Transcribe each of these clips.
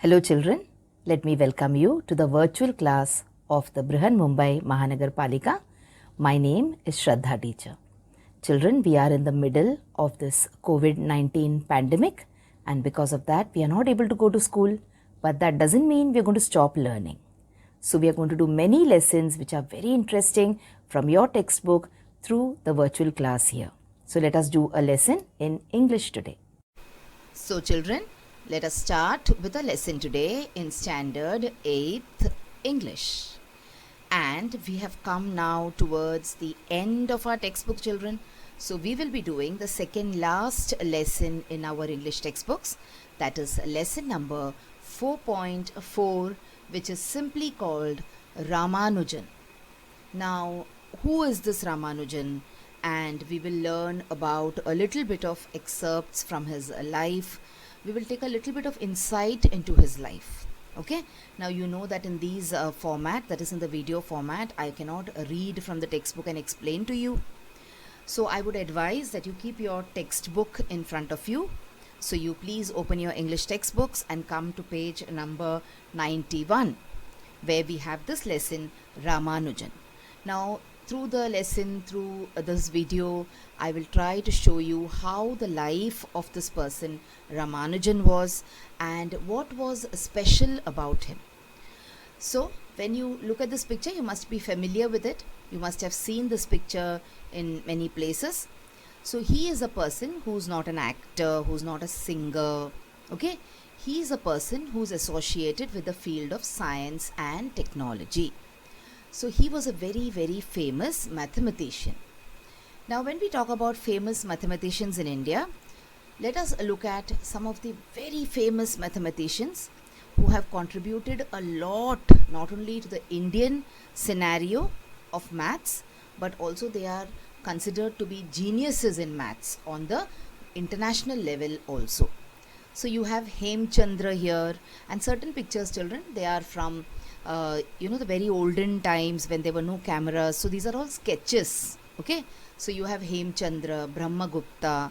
Hello children, let me welcome you to the virtual class of the Brihan Mumbai Mahanagar Palika. My name is Shraddha teacher. Children, we are in the middle of this COVID-19 pandemic and because of that we are not able to go to school, but that doesn't mean we are going to stop learning. So we are going to do many lessons which are very interesting from your textbook through the virtual class here. So let us do a lesson in English today. So children, let us start with a lesson today in Standard 8th English. And we have come now towards the end of our textbook, children. So we will be doing the second last lesson in our English textbooks. That is lesson number 4.4, which is simply called Ramanujan. Now, who is this Ramanujan? And we will learn about a little bit of excerpts from his life. We will take a little bit of insight into his life. Okay, now you know that in these format, that is in the video format, I cannot read from the textbook and explain to you. So I would advise that you keep your textbook in front of you. So you please open your English textbooks and come to page number 91, where we have this lesson Ramanujan. Now through the lesson, through this video, I will try to show you how the life of this person Ramanujan was and what was special about him. So when you look at this picture, you must be familiar with it. You must have seen this picture in many places. So he is a person who's not an actor, who's not a singer, okay? He is a person who's associated with the field of science and technology. So he was a very, very famous mathematician. Now when we talk about famous mathematicians in India, let us look at some of the very famous mathematicians who have contributed a lot, not only to the Indian scenario of maths, but also they are considered to be geniuses in maths on the international level also. So you have Hemchandra here, and certain pictures, children, they are from the very olden times when there were no cameras. So these are all sketches. Okay, so you have Hemchandra, Brahmagupta,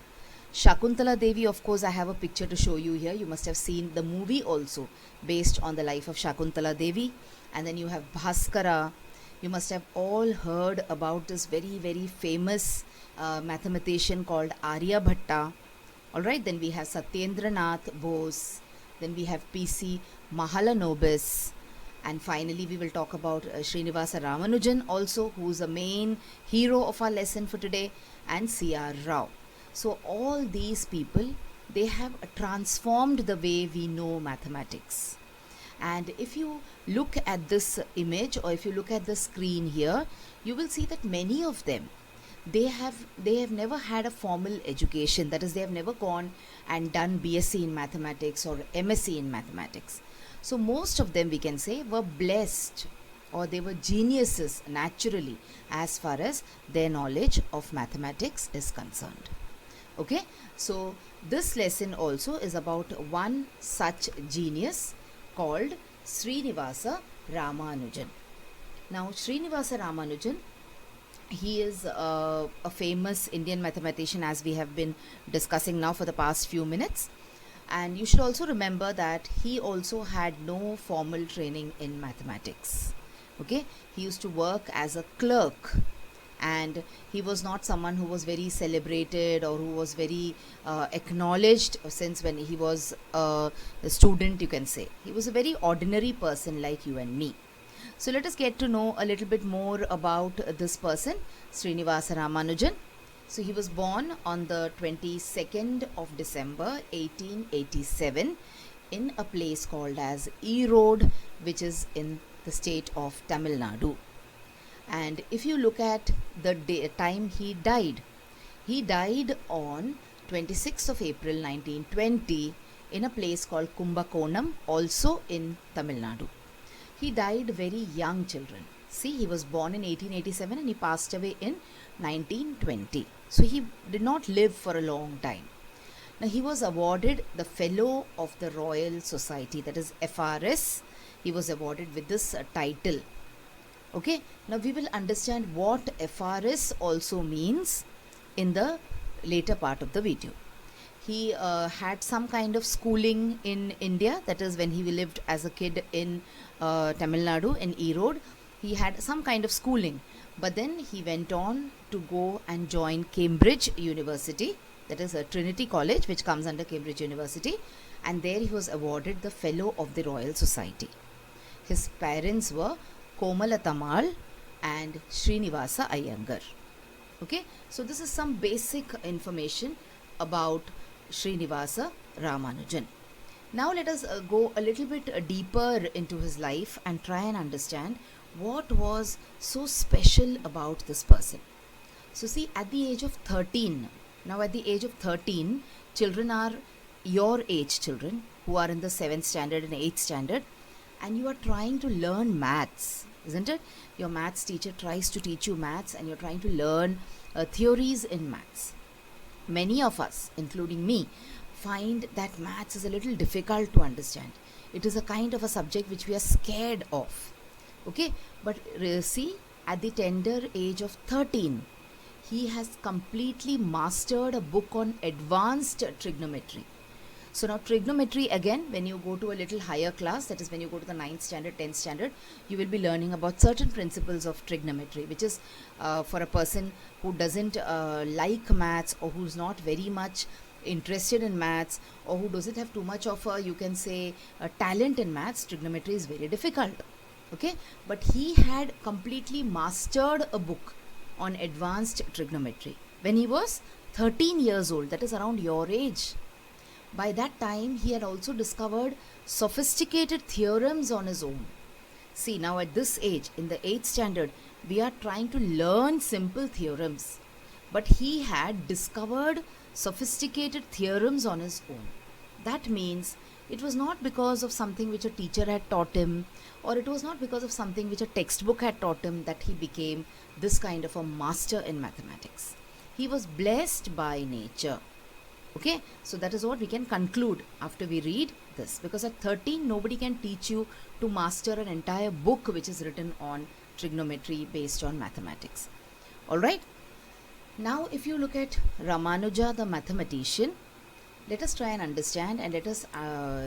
Shakuntala Devi. Of course, I have a picture to show you here. You must have seen the movie also based on the life of Shakuntala Devi. And then you have Bhaskara. You must have all heard about this very, very famous mathematician called Aryabhatta. Alright, then we have Satyendranath Bose. Then we have P.C. Mahalanobis. And finally, we will talk about Srinivasa Ramanujan also, who is the main hero of our lesson for today, and C.R. Rao. So all these people, they have transformed the way we know mathematics. And if you look at this image, or if you look at the screen here, you will see that many of them, they have never had a formal education. That is, they have never gone and done BSc in mathematics or MSc in mathematics. So most of them, we can say, were blessed, or they were geniuses naturally as far as their knowledge of mathematics is concerned. Okay, so this lesson also is about one such genius called Srinivasa Ramanujan. Now Srinivasa Ramanujan, he is a famous Indian mathematician, as we have been discussing now for the past few minutes. And you should also remember that he also had no formal training in mathematics. Okay, he used to work as a clerk, and he was not someone who was very celebrated or who was very acknowledged since when he was a student, you can say. He was a very ordinary person like you and me. So let us get to know a little bit more about this person, Srinivasa Ramanujan. So he was born on the 22nd of December 1887 in a place called as Erode, which is in the state of Tamil Nadu. And if you look at the time he died on 26th of April 1920 in a place called Kumbakonam, also in Tamil Nadu. He died very young, children. See, he was born in 1887 and he passed away in 1920. So he did not live for a long time. Now he was awarded the Fellow of the Royal Society, that is FRS. He was awarded with this title. Okay, now we will understand what FRS also means in the later part of the video. He had some kind of schooling in India, that is when he lived as a kid in Tamil Nadu in Erode. He had some kind of schooling, but then he went on to go and join Cambridge University, that is a Trinity College which comes under Cambridge University, and there he was awarded the Fellow of the Royal Society. His parents were Komala Tamal and Srinivasa Iyengar. Okay, so this is some basic information about Srinivasa Ramanujan. Now let us go a little bit deeper into his life and try and understand what was so special about this person. So see, at the age of 13, now at the age of 13, children are your age children who are in the 7th standard and 8th standard, and you are trying to learn maths, isn't it? Your maths teacher tries to teach you maths and you're trying to learn theories in maths. Many of us, including me, find that maths is a little difficult to understand. It is a kind of a subject which we are scared of. Okay, but see, at the tender age of 13, he has completely mastered a book on advanced trigonometry. So now trigonometry, again, when you go to a little higher class, that is when you go to the 9th standard, 10th standard, you will be learning about certain principles of trigonometry, which is for a person who doesn't like maths, or who's not very much interested in maths, or who doesn't have too much of a, you can say, a talent in maths. Trigonometry is very difficult. Okay, but he had completely mastered a book on advanced trigonometry when he was 13 years old, that is around your age. By that time, he had also discovered sophisticated theorems on his own. See, now at this age, in the 8th standard, we are trying to learn simple theorems. But he had discovered sophisticated theorems on his own. That means it was not because of something which a teacher had taught him, or it was not because of something which a textbook had taught him that he became this kind of a master in mathematics. He was blessed by nature. Okay, so that is what we can conclude after we read this, because at 13 nobody can teach you to master an entire book which is written on trigonometry based on mathematics. Alright, now if you look at Ramanuja the mathematician, let us try and understand, and let us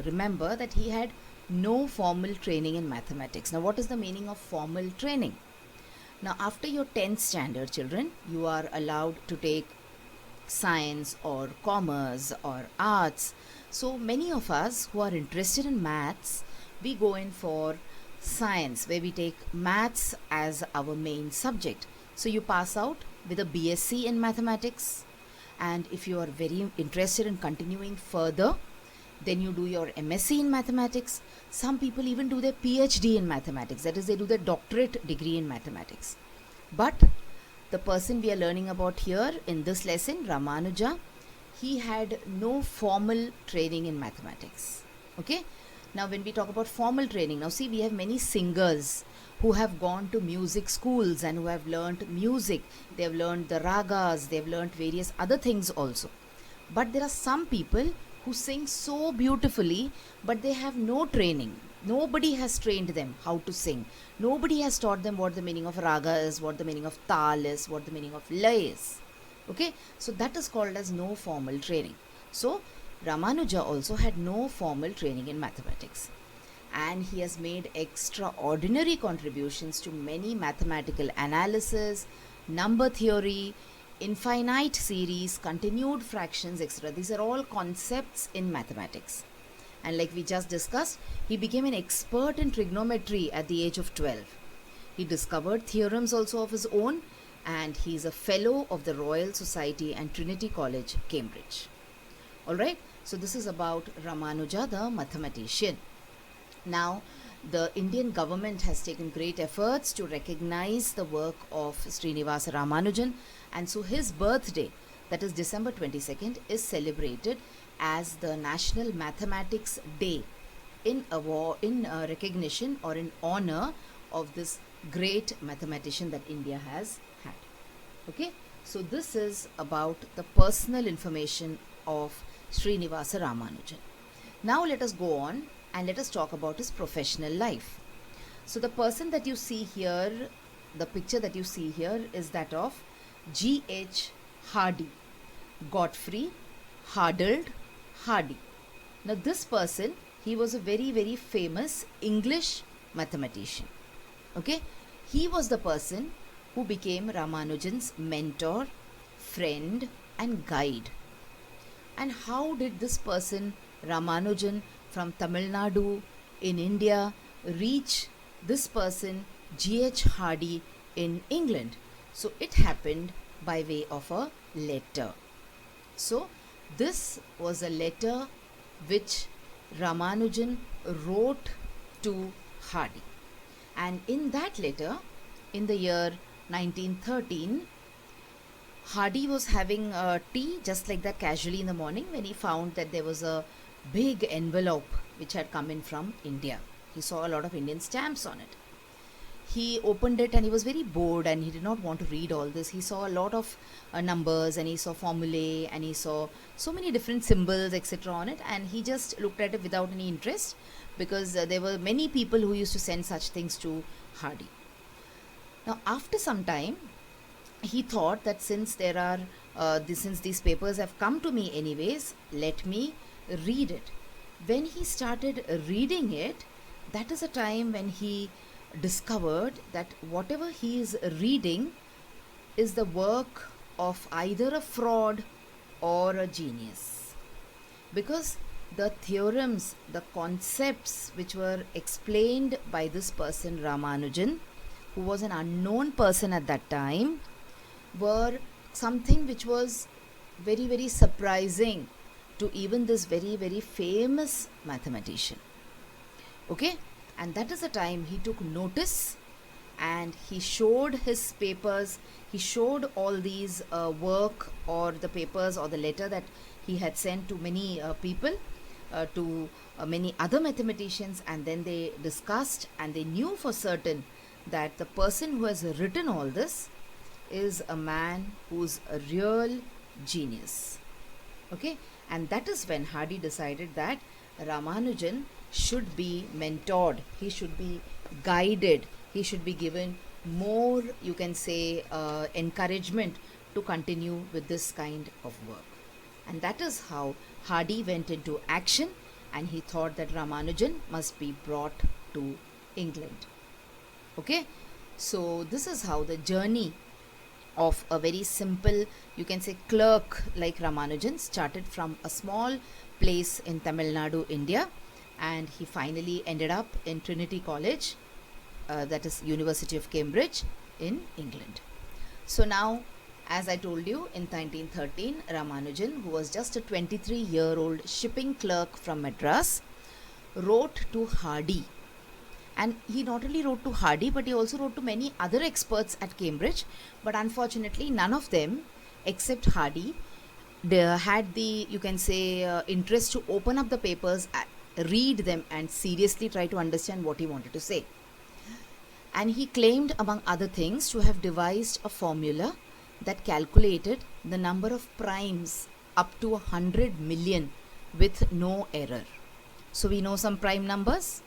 remember that he had no formal training in mathematics. Now what is the meaning of formal training? Now after your 10th standard, children, you are allowed to take science or commerce or arts. So many of us who are interested in maths, we go in for science, where we take maths as our main subject. So you pass out with a BSc in mathematics, and if you are very interested in continuing further, then you do your MSc in mathematics. Some people even do their PhD in mathematics, that is, they do their doctorate degree in mathematics. But the person we are learning about here in this lesson, Ramanuja, he had no formal training in mathematics. Okay, now when we talk about formal training, now see, we have many singers who have gone to music schools and who have learnt music. They have learned the ragas, they have learnt various other things also. But there are some people who sing so beautifully, but they have no training. Nobody has trained them how to sing. Nobody has taught them what the meaning of raga is, what the meaning of tal is, what the meaning of lay is. Okay, so that is called as no formal training. So Ramanuja also had no formal training in mathematics, and he has made extraordinary contributions to many mathematical analysis, number theory, infinite series, continued fractions, etc. These are all concepts in mathematics. And like we just discussed, he became an expert in trigonometry at the age of 12. He discovered theorems also of his own, and he is a fellow of the Royal Society and Trinity College, Cambridge. Alright, so this is about Ramanuja the mathematician. Now, the Indian government has taken great efforts to recognize the work of Srinivasa Ramanujan, and so his birthday, that is December 22nd, is celebrated as the National Mathematics Day in recognition or in honor of this great mathematician that India has had. Okay, so this is about the personal information of Srinivasa Ramanujan. Now let us go on and let us talk about his professional life. So the person that you see here, the picture that you see here, is that of G.H. Hardy, Godfrey, Harold Hardy. Now this person, he was a very, very famous English mathematician. Okay, he was the person who became Ramanujan's mentor, friend and guide. And how did this person, Ramanujan from Tamil Nadu in India, reach this person, G.H. Hardy in England? So it happened by way of a letter. So this was a letter which Ramanujan wrote to Hardy. And in that letter, in the year 1913, Hardy was having tea just like that casually in the morning when he found that there was a big envelope which had come in from India. He saw a lot of Indian stamps on it. He opened it and he was very bored and he did not want to read all this. He saw a lot of numbers and he saw formulae and he saw so many different symbols etc. on it, and he just looked at it without any interest because there were many people who used to send such things to Hardy. Now after some time, he thought that since there are since these papers have come to me anyways, let me read it. When he started reading it, that is a time when he discovered that whatever he is reading is the work of either a fraud or a genius, because the theorems, the concepts which were explained by this person Ramanujan, who was an unknown person at that time, were something which was very, very surprising to even this very, very famous mathematician. Okay, and that is the time he took notice and he showed his papers, he showed all these work or the papers or the letter that he had sent to many people, to many other mathematicians, and then they discussed and they knew for certain that the person who has written all this is a man who's a real genius. Okay, and that is when Hardy decided that Ramanujan should be mentored, he should be guided, he should be given more, you can say, encouragement to continue with this kind of work. And that is how Hardy went into action, and he thought that Ramanujan must be brought to England. Okay, so this is how the journey of a very simple, you can say, clerk like Ramanujan started from a small place in Tamil Nadu, India, and he finally ended up in Trinity College, that is University of Cambridge in England. So now, as I told you, in 1913, Ramanujan, who was just a 23-year-old shipping clerk from Madras, wrote to Hardy. And he not only wrote to Hardy, but he also wrote to many other experts at Cambridge. But unfortunately, none of them, except Hardy, had the, you can say, interest to open up the papers, read them, and seriously try to understand what he wanted to say. And he claimed, among other things, to have devised a formula that calculated the number of primes up to 100 million with no error. So we know some prime numbers,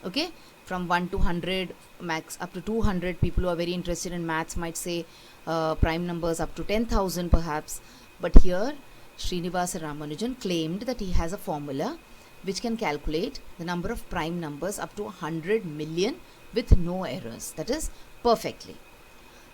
okay, from 1 to 100 max up to 200. People who are very interested in maths might say prime numbers up to 10,000 perhaps. But here Srinivasa Ramanujan claimed that he has a formula which can calculate the number of prime numbers up to 100 million with no errors, that is perfectly.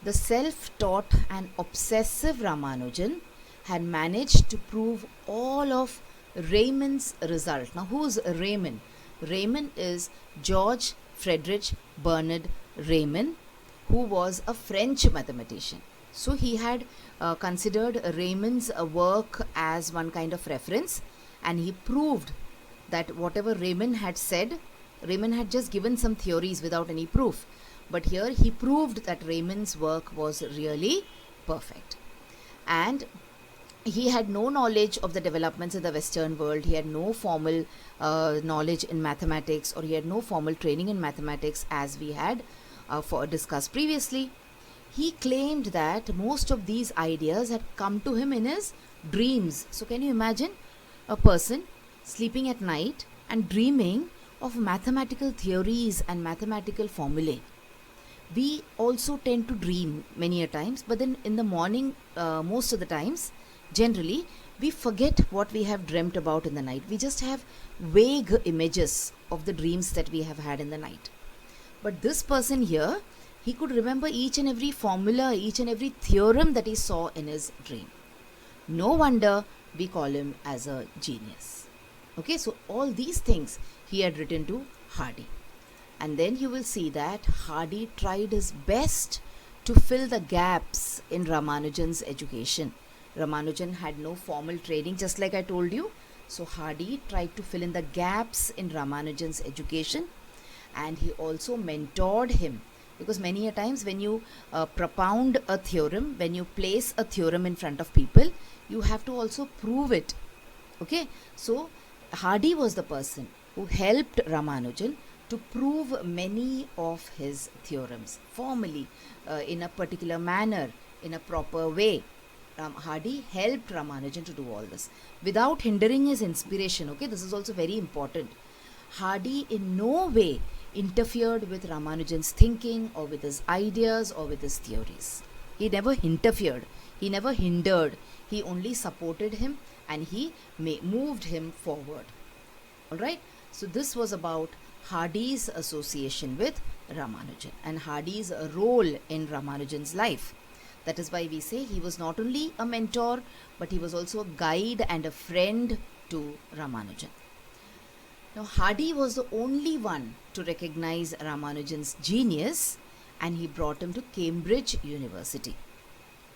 The self-taught and obsessive Ramanujan had managed to prove all of Raymond's result. Now who is Raymond? Raymond is George Frederick Bernard Raymond, who was a French mathematician. So he had considered Raymond's work as one kind of reference, and he proved that whatever Raymond had said, Raymond had just given some theories without any proof. But here he proved that Raymond's work was really perfect. And he had no knowledge of the developments in the Western world. He had no formal knowledge in mathematics, or he had no formal training in mathematics, as we had discussed previously. He claimed that most of these ideas had come to him in his dreams. So can you imagine a person sleeping at night and dreaming of mathematical theories and mathematical formulae? We also tend to dream many a times, but then in the morning, most of the times, generally, we forget what we have dreamt about in the night. We just have vague images of the dreams that we have had in the night. But this person here, he could remember each and every formula, each and every theorem that he saw in his dream. No wonder we call him as a genius. Okay, so all these things he had written to Hardy. And then you will see that Hardy tried his best to fill the gaps in Ramanujan's education. Ramanujan had no formal training, just like I told you. So Hardy tried to fill in the gaps in Ramanujan's education, and he also mentored him, because many a times when you propound a theorem, when you place a theorem in front of people, you have to also prove it. Okay, so Hardy was the person who helped Ramanujan to prove many of his theorems formally, in a particular manner, in a proper way. Hardy helped Ramanujan to do all this without hindering his inspiration. Okay, this is also very important. Hardy in no way interfered with Ramanujan's thinking or with his ideas or with his theories. He never interfered, he never hindered, he only supported him and he moved him forward. Alright, so this was about Hardy's association with Ramanujan and Hardy's role in Ramanujan's life. That is why we say he was not only a mentor, but he was also a guide and a friend to Ramanujan. Now, Hardy was the only one to recognize Ramanujan's genius, and he brought him to Cambridge University.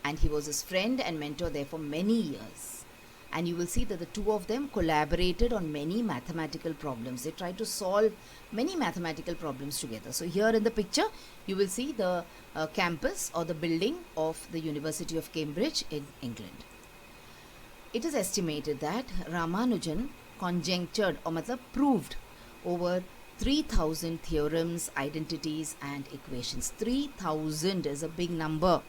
And he was his friend and mentor there for many years. And you will see that the two of them collaborated on many mathematical problems. They tried to solve many mathematical problems together. So here in the picture, you will see the campus or the building of the University of Cambridge in England. It is estimated that Ramanujan conjectured or proved over 3,000 theorems, identities and equations. 3,000 is a big number.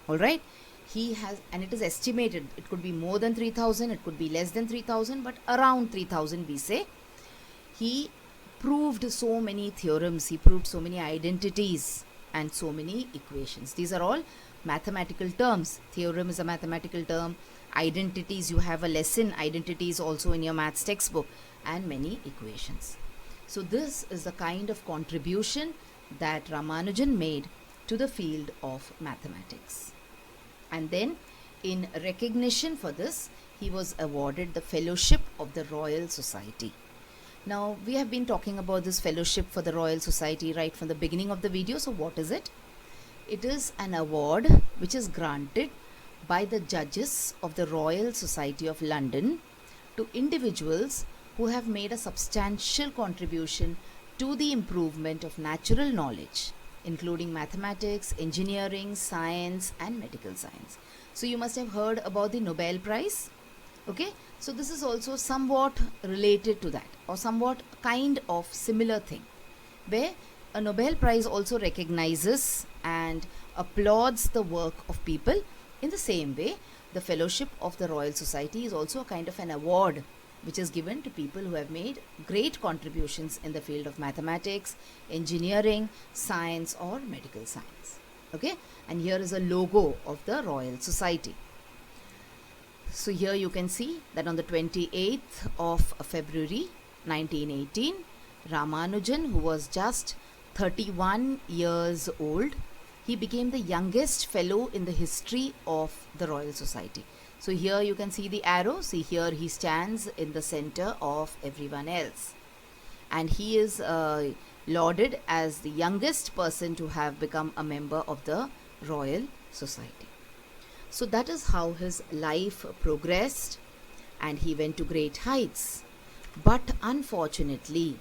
Alright, he has, and it is estimated, it could be more than 3,000, it could be less than 3,000, but around 3,000 we say. He proved so many theorems, he proved so many identities and so many equations. These are all mathematical terms. Theorem is a mathematical term. Identities, you have a lesson, identities also in your maths textbook, and many equations. So this is the kind of contribution that Ramanujan made to the field of mathematics. And then in recognition for this, he was awarded the Fellowship of the Royal Society. Now, we have been talking about this Fellowship for the Royal Society right from the beginning of the video. So what is it? It is an award which is granted by the judges of the Royal Society of London to individuals who have made a substantial contribution to the improvement of natural knowledge, including mathematics, engineering, science and medical science. So you must have heard about the Nobel Prize. Okay, so this is also somewhat related to that, or somewhat kind of similar thing, where a Nobel Prize also recognizes and applauds the work of people. In the same way, the Fellowship of the Royal Society is also a kind of an award which is given to people who have made great contributions in the field of mathematics, engineering, science or medical science. Okay, and here is a logo of the Royal Society. So here you can see that on the 28th of February 1918, Ramanujan, who was just 31 years old, he became the youngest fellow in the history of the Royal Society. So here you can see the arrow. See, here he stands in the center of everyone else. And he is lauded as the youngest person to have become a member of the Royal Society. So that is how his life progressed, and he went to great heights. But unfortunately,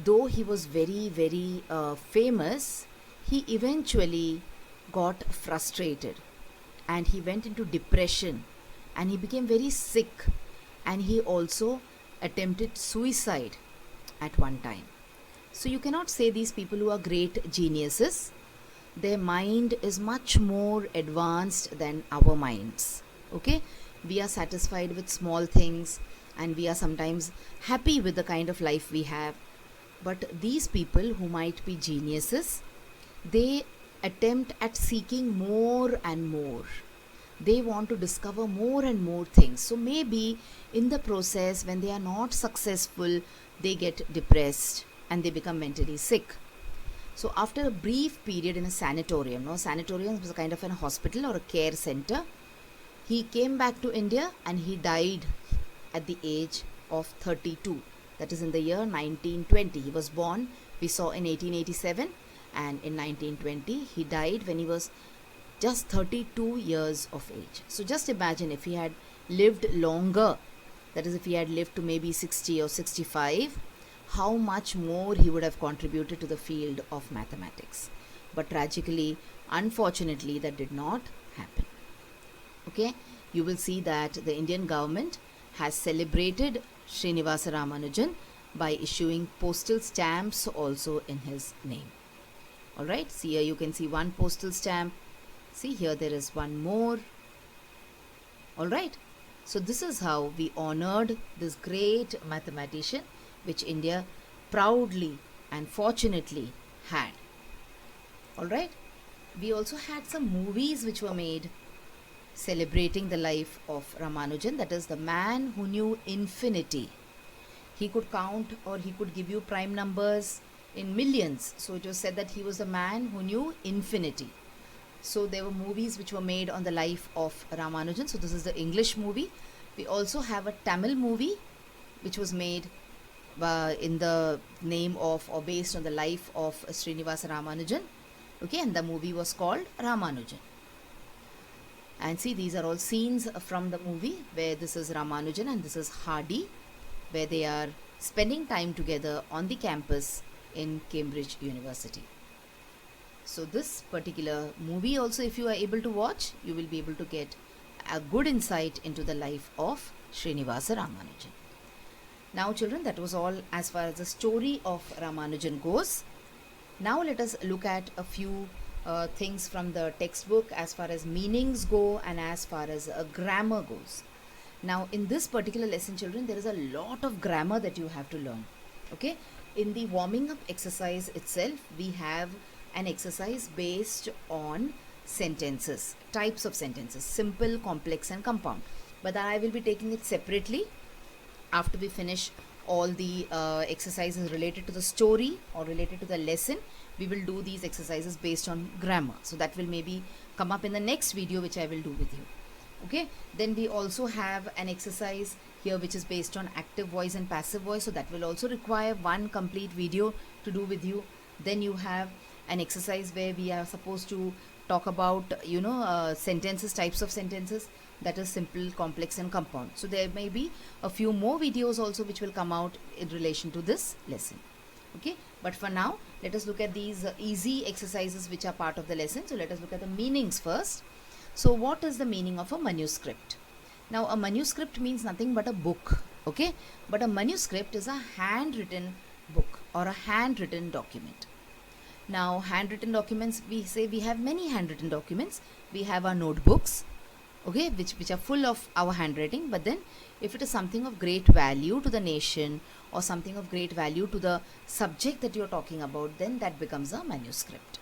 though he was very, very famous, he eventually got frustrated and he went into depression and he became very sick, and he also attempted suicide at one time. So you cannot say these people who are great geniuses, their mind is much more advanced than our minds. Okay, we are satisfied with small things and we are sometimes happy with the kind of life we have. But these people who might be geniuses, they attempt at seeking more and more. they want to discover more and more things. So maybe in the process, when they are not successful, they get depressed and they become mentally sick. So after a brief period in a sanatorium, sanatorium was a kind of a hospital or a care center, he came back to India and he died at the age of 32. That is in the year 1920. He was born, we saw, in 1887, and in 1920 he died when he was just 32 years of age. So just imagine if he had lived longer, that is if he had lived to maybe 60 or 65, how much more he would have contributed to the field of mathematics. But tragically, unfortunately, that did not happen. Okay, you will see that the Indian government has celebrated Srinivasa Ramanujan by issuing postal stamps also in his name. Alright, see here you can see one postal stamp. See here there is one more. Alright, so this is how we honored this great mathematician which India proudly and fortunately had. Alright, we also had some movies which were made celebrating the life of Ramanujan, that is the man who knew infinity. He could count, or he could give you prime numbers in millions. So it was said that he was the man who knew infinity. So there were movies which were made on the life of Ramanujan. So this is the English movie. We also have a Tamil movie which was made in the name of or based on the life of Srinivasa Ramanujan. Okay, and the movie was called Ramanujan. And see, these are all scenes from the movie where this is Ramanujan and this is Hardy, where they are spending time together on the campus in Cambridge University. So this particular movie also, if you are able to watch, you will be able to get a good insight into the life of Srinivasa Ramanujan. Now children, that was all as far as the story of Ramanujan goes. Now let us look at a few things from the textbook as far as meanings go and as far as grammar goes. Now in this particular lesson children, there is a lot of grammar that you have to learn. Okay, in the warming up exercise itself, we have an exercise based on sentences, types of sentences, simple, complex and compound. But I will be taking it separately after we finish all the exercises related to the story or related to the lesson. We will do these exercises based on grammar. So that will maybe come up in the next video which I will do with you. Okay, then we also have an exercise here which is based on active voice and passive voice. So that will also require one complete video to do with you. Then you have an exercise where we are supposed to talk about sentences, types of sentences, that is simple, complex and compound. So there may be a few more videos also which will come out in relation to this lesson. Okay, but for now let us look at these easy exercises which are part of the lesson. So let us look at the meanings first. So what is the meaning of a manuscript? Now a manuscript means nothing but a book. Okay, but a manuscript is a handwritten book or a handwritten document. Now handwritten documents, we say we have many handwritten documents. We have our notebooks, okay, which are full of our handwriting. But then if it is something of great value to the nation or something of great value to the subject that you are talking about, then that becomes a manuscript.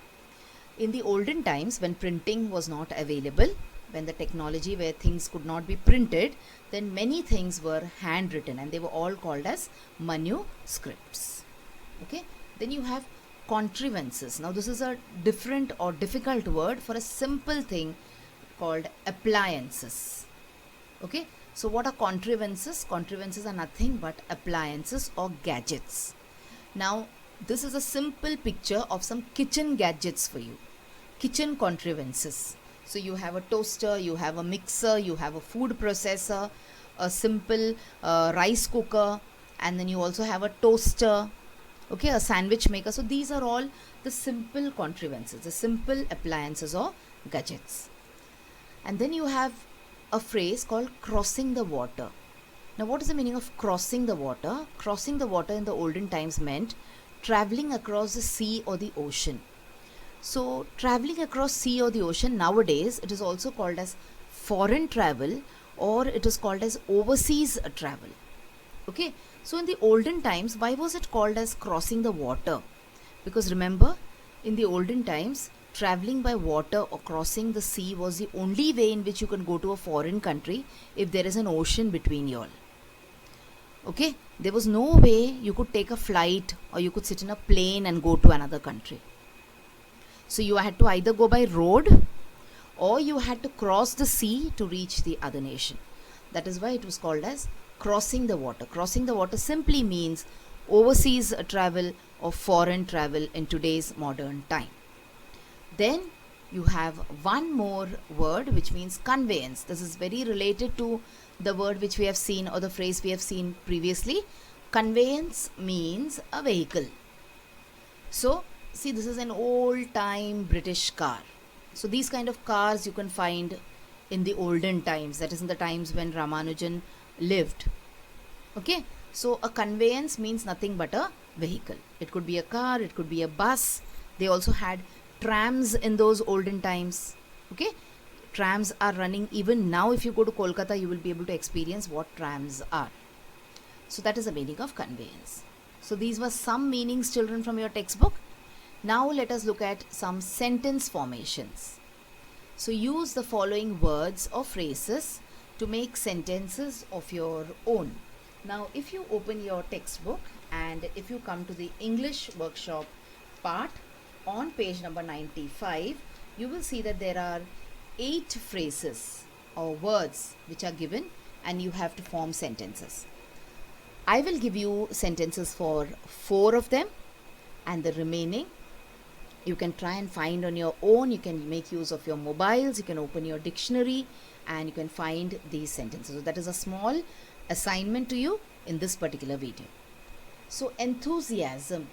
In the olden times, when printing was not available, when the technology where things could not be printed, then many things were handwritten and they were all called as manuscripts. Okay, then you have contrivances. Now this is a different or difficult word for a simple thing called appliances. Okay, so what are contrivances? Contrivances are nothing but appliances or gadgets. Now this is a simple picture of some kitchen gadgets for you. Kitchen contrivances. So you have a toaster, you have a mixer, you have a food processor, a simple rice cooker, and then you also have a toaster, okay, a sandwich maker. So these are all the simple contrivances, the simple appliances or gadgets. And then you have a phrase called crossing the water. Now what is the meaning of crossing the water? Crossing the water in the olden times meant traveling across the sea or the ocean. So traveling across sea or the ocean, nowadays it is also called as foreign travel, or it is called as overseas travel. Okay, so in the olden times, why was it called as crossing the water? Because remember, in the olden times, traveling by water or crossing the sea was the only way in which you can go to a foreign country if there is an ocean between you all. Okay, there was no way you could take a flight or you could sit in a plane and go to another country. So you had to either go by road or you had to cross the sea to reach the other nation. That is why it was called as crossing the water. Crossing the water simply means overseas travel or foreign travel in today's modern time. Then you have one more word which means conveyance. This is very related to the word which we have seen or the phrase we have seen previously. Conveyance means a vehicle. So see, this is an old time British car. So these kind of cars you can find in the olden times, that is in the times when Ramanujan lived. Okay, so a conveyance means nothing but a vehicle. It could be a car, it could be a bus. They also had trams in those olden times. Okay, trams are running even now. If you go to Kolkata, you will be able to experience what trams are. So that is the meaning of conveyance. So these were some meanings, children, from your textbook. Now let us look at some sentence formations. So use the following words or phrases to make sentences of your own. Now if you open your textbook and if you come to the English workshop part on page number 95, you will see that there are 8 phrases or words which are given and you have to form sentences. I will give you sentences for 4 of them and the remaining you can try and find on your own. You can make use of your mobiles, you can open your dictionary and you can find these sentences. So that is a small assignment to you in this particular video. So enthusiasm.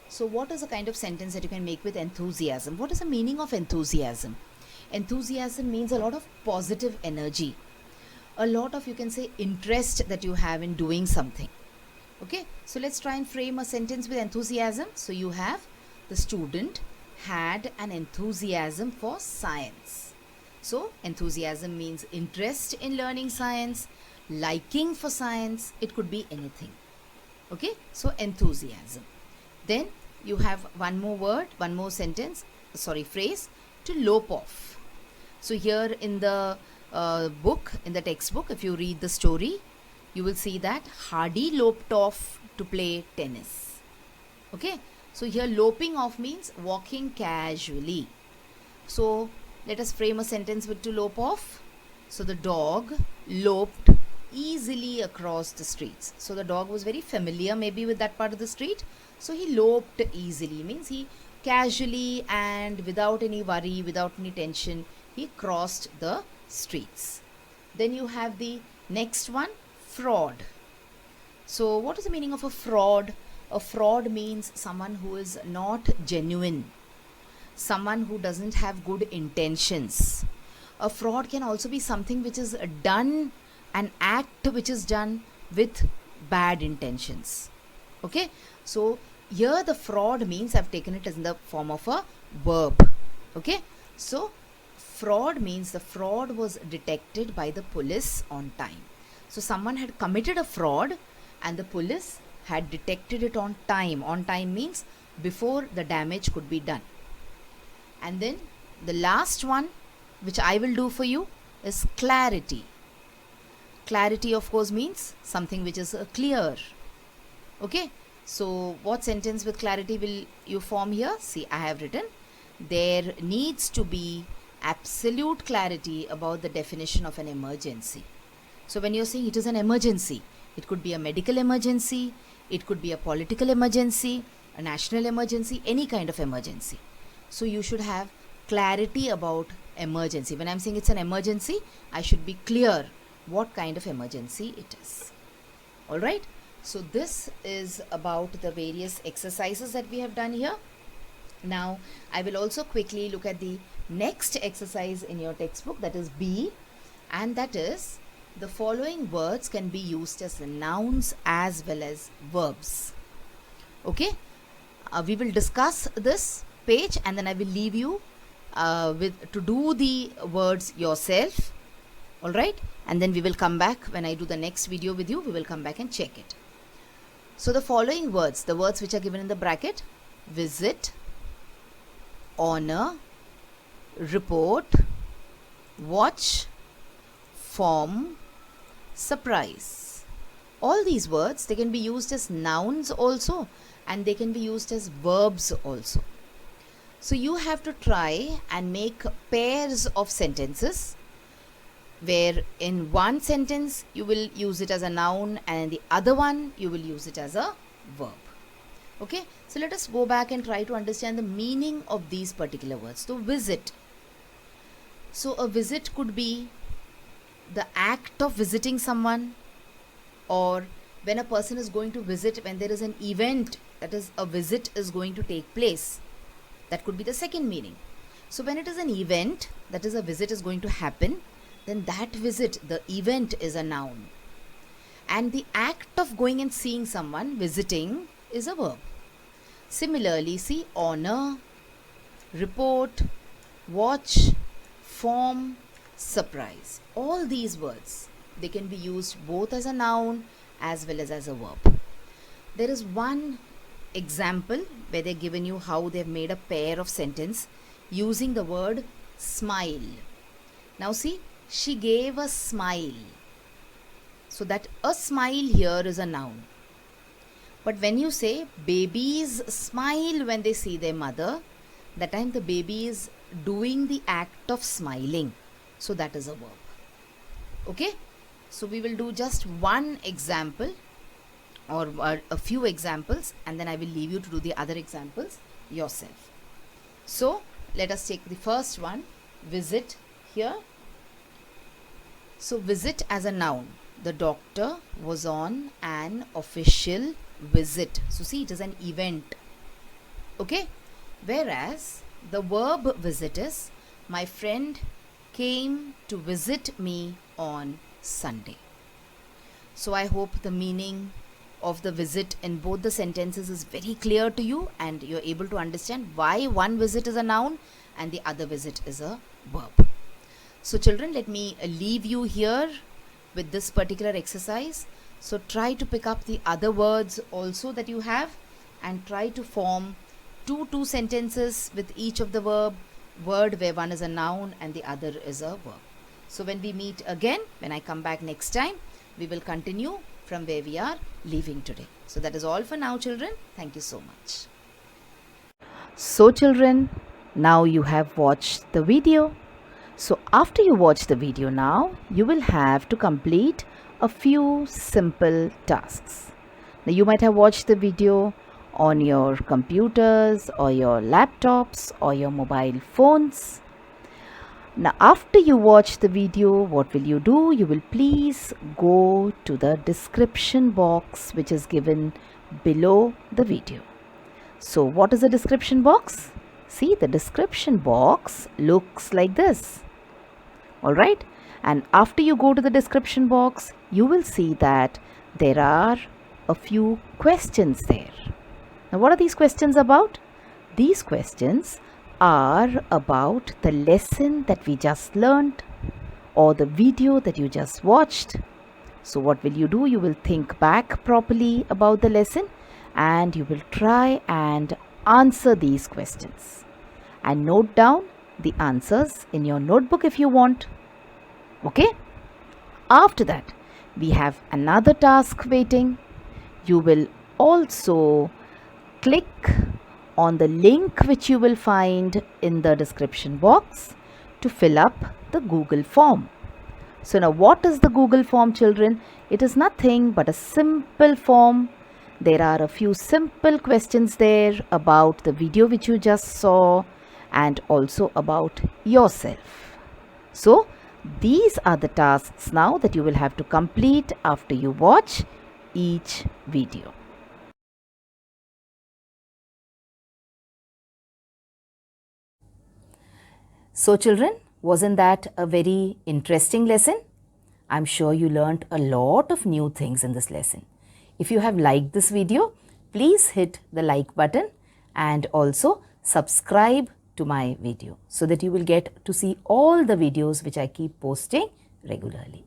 So what is the kind of sentence that you can make with enthusiasm? What is the meaning of enthusiasm? Enthusiasm means a lot of positive energy, a lot of, you can say, interest that you have in doing something. Okay, so let's try and frame a sentence with enthusiasm. So you have, the student had an enthusiasm for science. So enthusiasm means interest in learning science, liking for science. It could be anything. Okay, so enthusiasm. Then you have one more word, one more sentence, phrase, to lope off. So here in the book, in the textbook, if you read the story, you will see that Hardy loped off to play tennis. Okay, so here loping off means walking casually. So let us frame a sentence with to lope off. So the dog loped easily across the streets. So the dog was very familiar maybe with that part of the street. So he loped easily, means he casually and without any worry, without any tension, he crossed the streets. Then you have the next one, fraud. So what is the meaning of a fraud? A fraud means someone who is not genuine, someone who doesn't have good intentions. A fraud can also be something which is done, an act which is done with bad intentions. Okay, so here the fraud means, I've taken it as in the form of a verb. Okay, so fraud means the fraud was detected by the police on time. So someone had committed a fraud and the police had detected it on time. On time means before the damage could be done. And then the last one which I will do for you is clarity. Clarity of course means something which is clear. Okay, so what sentence with clarity will you form here? See, I have written, there needs to be absolute clarity about the definition of an emergency. So when you're saying it is an emergency, it could be a medical emergency, it could be a political emergency, a national emergency, any kind of emergency. So you should have clarity about emergency. When I'm saying it's an emergency, I should be clear what kind of emergency it is. Alright, so this is about the various exercises that we have done here. Now I will also quickly look at the next exercise in your textbook, that is B, and that is the following words can be used as nouns as well as verbs. Okay, we will discuss this page and then I will leave you to do the words yourself. Alright, and then we will come back when I do the next video with you. We will come back and check it. So the following words, the words which are given in the bracket: visit, honor, report, watch, form, surprise. All these words, they can be used as nouns also, and they can be used as verbs also. So you have to try and make pairs of sentences where in one sentence you will use it as a noun and in the other one you will use it as a verb. Okay, so let us go back and try to understand the meaning of these particular words. So visit. So a visit could be the act of visiting someone, or when a person is going to visit, when there is an event, that is a visit is going to take place. That could be the second meaning. So when it is an event, that is a visit is going to happen, then that visit, the event, is a noun. And the act of going and seeing someone, visiting, is a verb. Similarly, see, honor, report, watch, form, surprise. All these words, they can be used both as a noun as well as a verb. There is one example where they've given you how they've made a pair of sentence using the word smile. Now see, she gave a smile. So that a smile here is a noun. But when you say babies smile when they see their mother, that time the baby is doing the act of smiling. So that is a verb. Okay? So we will do just one example or a few examples, and then I will leave you to do the other examples yourself. So let us take the first one, visit here. So visit as a noun. The doctor was on an official visit. So see, it is an event. Okay? Whereas the verb visit is, my friend came to visit me on Sunday. So I hope the meaning of the visit in both the sentences is very clear to you, and you're able to understand why one visit is a noun and the other visit is a verb. So children, let me leave you here with this particular exercise. So try to pick up the other words also that you have and try to form two sentences with each of the word where one is a noun and the other is a verb. So when we meet again, when I come back next time, we will continue from where we are leaving today. So that is all for now, children. Thank you so much. So children, now you have watched the video. So after you watch the video now, you will have to complete a few simple tasks. Now you might have watched the video on your computers or your laptops or your mobile phones. Now after you watch the video, what will you do? You will please go to the description box which is given below the video. So what is the description box? See, the description box looks like this. Alright, and after you go to the description box, you will see that there are a few questions there. Now what are these questions about? These questions are about the lesson that we just learned or the video that you just watched. So what will you do? You will think back properly about the lesson and you will try and answer these questions and note down the answers in your notebook if you want. Okay? After that, we have another task waiting. You will also click on the link which you will find in the description box to fill up the Google form. So now what is the Google form, children? It is nothing but a simple form. There are a few simple questions there about the video which you just saw and also about yourself. So these are the tasks now that you will have to complete after you watch each video. So children, wasn't that a very interesting lesson? I'm sure you learnt a lot of new things in this lesson. If you have liked this video, please hit the like button and also subscribe to my video so that you will get to see all the videos which I keep posting regularly.